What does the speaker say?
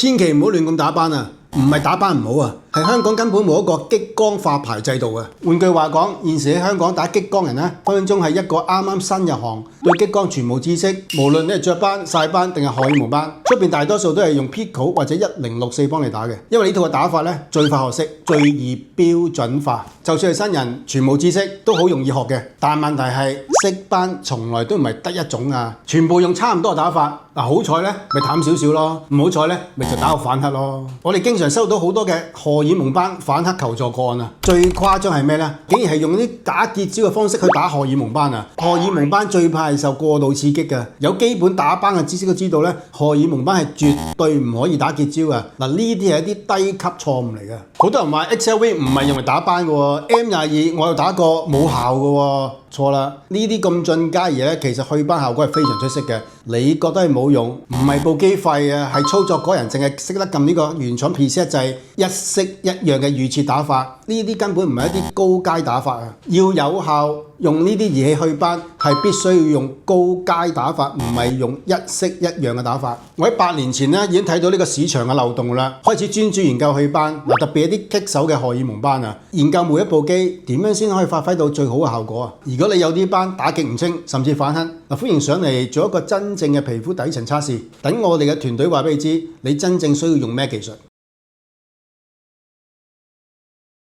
千祈唔好亂咁打斑啊！唔係打斑唔好啊，係香港根本冇一個激光化牌制度嘅。換句話講，現時喺香港打激光人呢，分分鐘係一個啱啱新入行，對激光全無知識，無論你係雀斑、曬斑定係荷爾蒙斑，出邊大多數都係用 Pico 或者1064幫你打嘅，因為呢套嘅打法呢，最快學識、最易標準化，就算係新人全無知識都好容易學嘅。但問題係色斑從來都唔係得一種啊，全部用差唔多嘅打法。嗱，好彩咧，咪淡少少咯；唔好彩咧，咪就打個反黑咯。我哋經常收到好多嘅荷爾蒙斑反黑求助個案啊！最誇張係咩咧？竟然係用啲打結焦嘅方式去打荷爾蒙斑啊！荷爾蒙斑最怕係受過度刺激嘅，有基本打斑嘅知識都知道咧，荷爾蒙斑係絕對唔可以打結焦嘅。嗱，呢啲係一啲低級錯誤嚟嘅。好多人話 XLV 唔係用嚟打斑嘅喎，M22我又打過冇效嘅喎。錯啦，呢啲咁進階嘢咧，其實去斑效果係非常出色嘅。你覺得係冇用，唔係部機廢啊，係操作嗰人淨係識得撳呢個原廠 preset 掣，一式一樣嘅預設打法。呢啲根本唔係一啲高階打法啊！要有效用呢啲儀器去斑，係必須要用高階打法，唔係用一式一樣嘅打法。我喺8年前咧已經睇到呢個市場嘅漏洞啦，開始專注研究去斑。嗱，特別係啲棘手嘅荷爾蒙斑啊，研究每一部機點樣先可以發揮到最好嘅效果啊！如果你有啲斑打極唔清，甚至反黑，嗱，歡迎上嚟做一個真正嘅皮膚底層測試。等我哋嘅團隊話俾你知，你真正需要用咩技術。